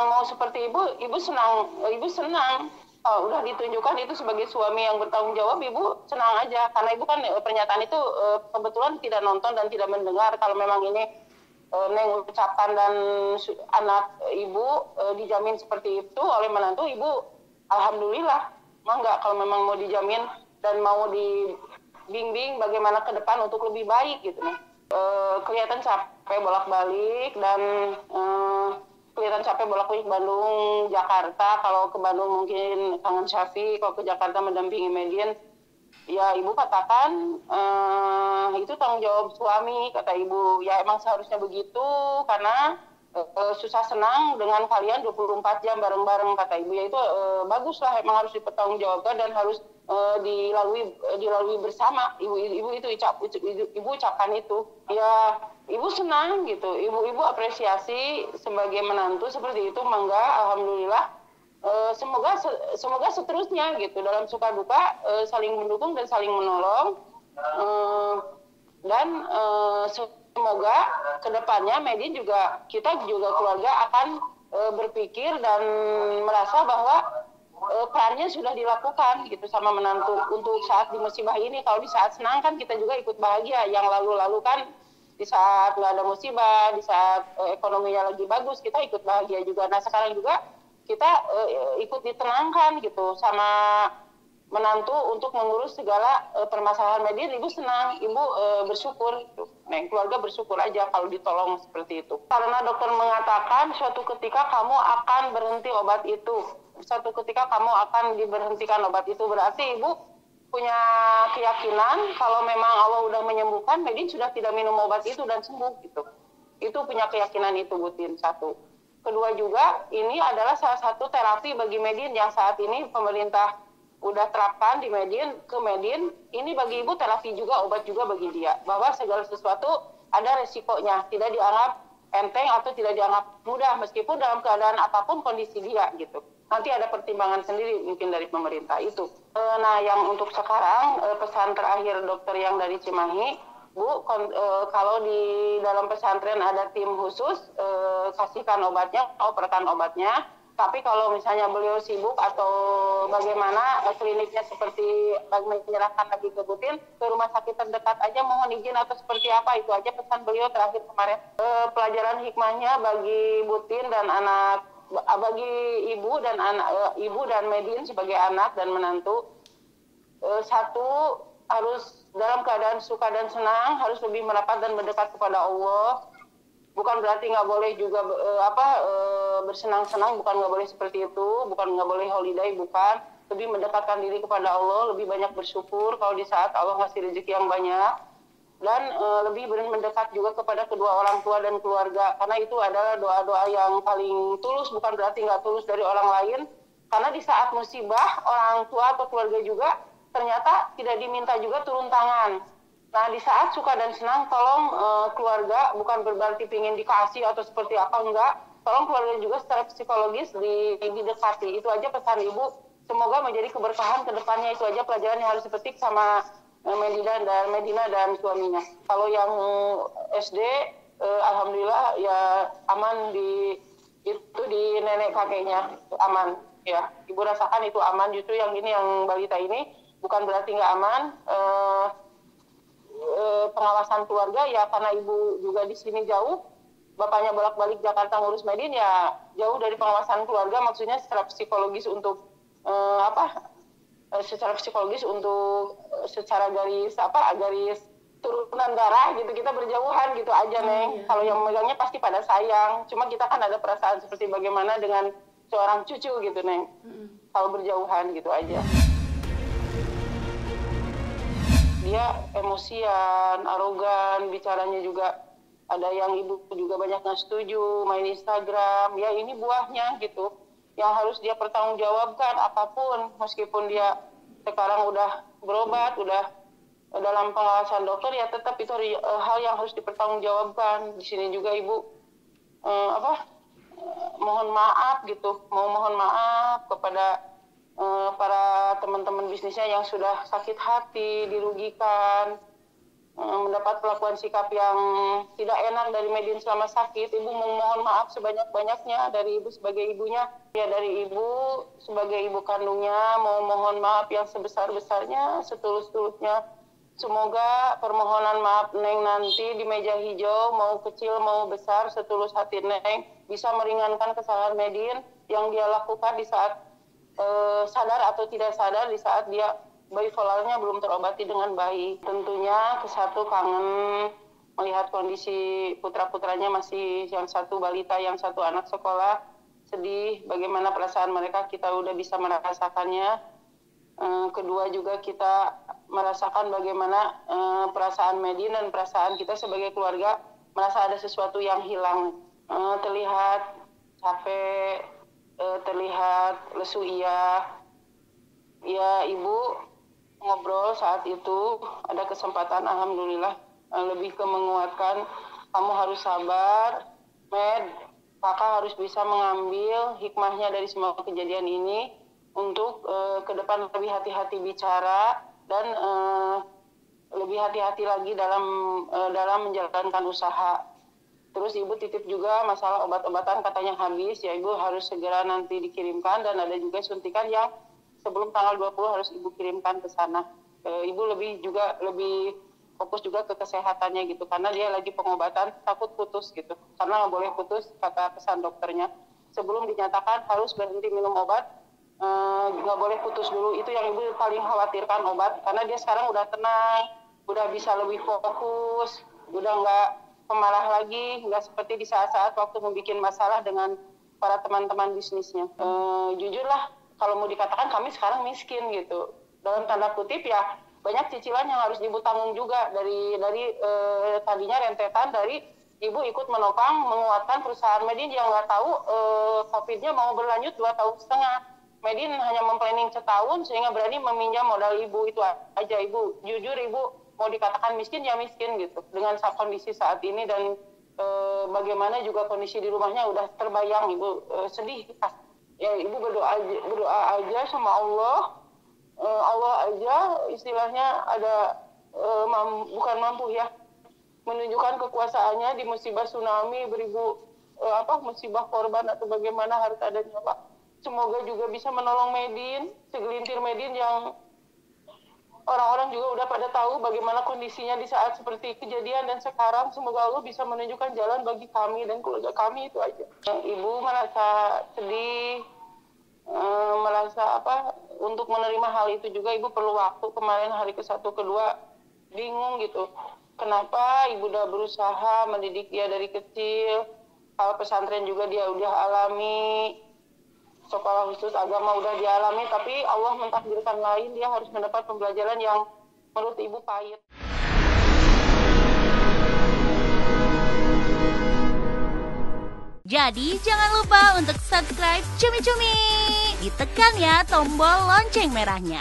memang mau seperti ibu senang. Udah ditunjukkan itu sebagai suami yang bertanggung jawab, ibu senang aja. Karena ibu kan pernyataan itu kebetulan tidak nonton dan tidak mendengar. Kalau memang ini Neng ucapkan dan anak ibu dijamin seperti itu oleh menantu, ibu alhamdulillah. Mangga kalau memang mau dijamin dan mau dibimbing bagaimana ke depan untuk lebih baik gitu nih. Kelihatan capek bolak-balik dan kelihatan capek bolak-balik Bandung, Jakarta. Kalau ke Bandung mungkin kangen Syafi, kalau ke Jakarta mendampingi Median. Ya ibu katakan itu tanggung jawab suami, kata ibu. Ya emang seharusnya begitu karena susah senang dengan kalian 24 jam bareng-bareng, kata ibu. Ya itu bagus lah, emang harus dipertanggungjawabkan dan harus dilalui bersama. Ibu ucapkan itu. Ya ibu senang gitu, ibu apresiasi sebagai menantu seperti itu. Mangga, alhamdulillah. Semoga seterusnya gitu, dalam suka duka saling mendukung dan saling menolong, dan semoga kedepannya Medin juga, kita juga keluarga akan berpikir dan merasa bahwa perannya sudah dilakukan gitu sama menantu untuk saat di musibah ini. Kalau di saat senang kan kita juga ikut bahagia, yang lalu-lalu kan di saat nggak ada musibah, di saat ekonominya lagi bagus, kita ikut bahagia juga. Nah sekarang juga kita ikut ditenangkan gitu sama menantu untuk mengurus segala permasalahan Medin. Ibu senang, ibu bersyukur gitu. Nah, keluarga bersyukur aja kalau ditolong seperti itu. Karena dokter mengatakan suatu ketika kamu akan berhenti obat itu, suatu ketika kamu akan diberhentikan obat itu, berarti ibu punya keyakinan kalau memang Allah udah menyembuhkan, Medin sudah tidak minum obat itu dan sembuh gitu. Itu punya keyakinan itu, Butin, satu. Kedua juga, ini adalah salah satu terapi bagi Medin yang saat ini pemerintah udah terapkan di Medin, ke Medin. Ini bagi ibu terapi juga, obat juga bagi dia. Bahwa segala sesuatu ada resikonya, tidak dianggap enteng atau tidak dianggap mudah, meskipun dalam keadaan apapun kondisi dia gitu. Nanti ada pertimbangan sendiri mungkin dari pemerintah itu. Nah, yang untuk sekarang, pesan terakhir dokter yang dari Cimahi, Bu, kalau di dalam pesantren ada tim khusus, kasihkan obatnya, operkan obatnya. Tapi kalau misalnya beliau sibuk atau bagaimana, kliniknya seperti menyerahkan lagi ke Butin, ke rumah sakit terdekat aja mohon izin atau seperti apa, itu aja pesan beliau terakhir kemarin. Pelajaran hikmahnya bagi Butin dan anak, bagi ibu dan anak, ibu dan Medin sebagai anak dan menantu, satu, harus dalam keadaan suka dan senang, harus lebih merapat dan mendekat kepada Allah. Bukan berarti nggak boleh juga bersenang-senang, bukan nggak boleh seperti itu, bukan nggak boleh holiday, bukan. Lebih mendekatkan diri kepada Allah, lebih banyak bersyukur kalau di saat Allah ngasih rezeki yang banyak, dan lebih mendekat juga kepada kedua orang tua dan keluarga, karena itu adalah doa-doa yang paling tulus, bukan berarti nggak tulus dari orang lain. Karena di saat musibah, orang tua atau keluarga juga ternyata tidak diminta juga turun tangan. Nah, di saat suka dan senang, tolong keluarga, bukan berarti ingin dikasih atau seperti apa, enggak. Tolong keluarga juga secara psikologis didekati. Itu aja pesan ibu. Semoga menjadi keberkahan ke depannya. Itu aja pelajaran yang harus dipetik sama Medina dan suaminya. Kalau yang SD, alhamdulillah ya aman, itu di nenek kakeknya aman. Ya, ibu rasakan itu aman. Justru yang ini, yang balita ini, bukan berarti nggak aman. Pengawasan keluarga ya, karena ibu juga di sini jauh, bapaknya bolak-balik Jakarta ngurus Medin, ya jauh dari pengawasan keluarga. Maksudnya secara psikologis untuk secara psikologis untuk secara garis turunan darah gitu, kita berjauhan gitu aja, Neng. Kalau yang megangnya pasti pada sayang, cuma kita kan ada perasaan seperti bagaimana dengan seorang cucu gitu, Neng. Kalau berjauhan gitu aja. Dia emosian, arogan, bicaranya juga ada yang ibu juga banyak nggak setuju, main Instagram. Ya ini buahnya gitu, yang harus dia pertanggungjawabkan apapun, meskipun dia sekarang udah berobat, udah dalam pengawasan dokter, ya tetap itu hal yang harus dipertanggungjawabkan. Di sini juga ibu mohon maaf gitu, mohon maaf kepada para teman-teman bisnisnya yang sudah sakit hati, dirugikan. mendapat perlakuan sikap yang tidak enak dari Medin selama sakit, ibu memohon maaf sebanyak-banyaknya dari ibu sebagai ibunya. Ya, dari ibu sebagai ibu kandungnya mau mohon maaf yang sebesar-besarnya, setulus-tulusnya. Semoga permohonan maaf Neng nanti di meja hijau, mau kecil mau besar, setulus hati Neng, bisa meringankan kesalahan Medin yang dia lakukan di saat sadar atau tidak sadar, di saat dia bipolarnya belum terobati dengan baik. Tentunya kesatu kangen melihat kondisi putra-putranya, masih yang satu balita, yang satu anak sekolah. Sedih bagaimana perasaan mereka, kita udah bisa merasakannya. Kedua juga kita merasakan bagaimana perasaan Medin dan perasaan kita sebagai keluarga, merasa ada sesuatu yang hilang. Terlihat capek, terlihat lesu, iya. Ya, ibu ngobrol saat itu ada kesempatan, alhamdulillah, lebih ke menguatkan, kamu harus sabar, Med, kakak harus bisa mengambil hikmahnya dari semua kejadian ini untuk ke depan lebih hati-hati bicara dan lebih hati-hati lagi dalam menjalankan usaha. Terus ibu titip juga masalah obat-obatan, katanya habis, ya ibu harus segera nanti dikirimkan, dan ada juga suntikan yang sebelum tanggal 20 harus ibu kirimkan ke sana. Ibu lebih fokus juga ke kesehatannya gitu, karena dia lagi pengobatan, takut putus gitu, karena nggak boleh putus, kata pesan dokternya. Sebelum dinyatakan harus berhenti minum obat, nggak boleh putus dulu. Itu yang ibu paling khawatirkan, obat, karena dia sekarang udah tenang, udah bisa lebih fokus, udah nggak pemarah lagi, nggak seperti di saat-saat waktu membuat masalah dengan para teman-teman bisnisnya. Jujur lah, kalau mau dikatakan kami sekarang miskin gitu, dalam tanda kutip ya, banyak cicilan yang harus ibu tanggung juga dari tadinya rentetan dari ibu ikut menopang menguatkan perusahaan Medin yang nggak tahu COVID-nya mau berlanjut 2,5 tahun. Medin hanya memplanning setahun sehingga berani meminjam modal ibu, itu aja ibu. Jujur ibu mau dikatakan miskin ya miskin gitu, dengan kondisi saat ini dan bagaimana juga kondisi di rumahnya udah terbayang, ibu sedih. Ya, ibu berdoa aja sama Allah. Allah aja istilahnya ada bukan mampu ya, menunjukkan kekuasaannya di musibah tsunami, beribu musibah korban atau bagaimana harta dan nyawa. Semoga juga bisa menolong Medin, segelintir Medin yang orang-orang juga udah pada tahu bagaimana kondisinya di saat seperti kejadian dan sekarang. Semoga Allah bisa menunjukkan jalan bagi kami dan keluarga kami, itu aja. Ibu merasa sedih, merasa untuk menerima hal itu juga ibu perlu waktu. Kemarin hari ke-1, ke-2 bingung gitu, kenapa ibu udah berusaha mendidik dia dari kecil, hal pesantren juga dia udah alami, sekolah khusus agama udah dialami, tapi Allah mentakdirkan lain, dia harus mendapat pembelajaran yang menurut ibu pahit. Jadi jangan lupa untuk subscribe Cumi Cumi. Ditekan ya tombol lonceng merahnya.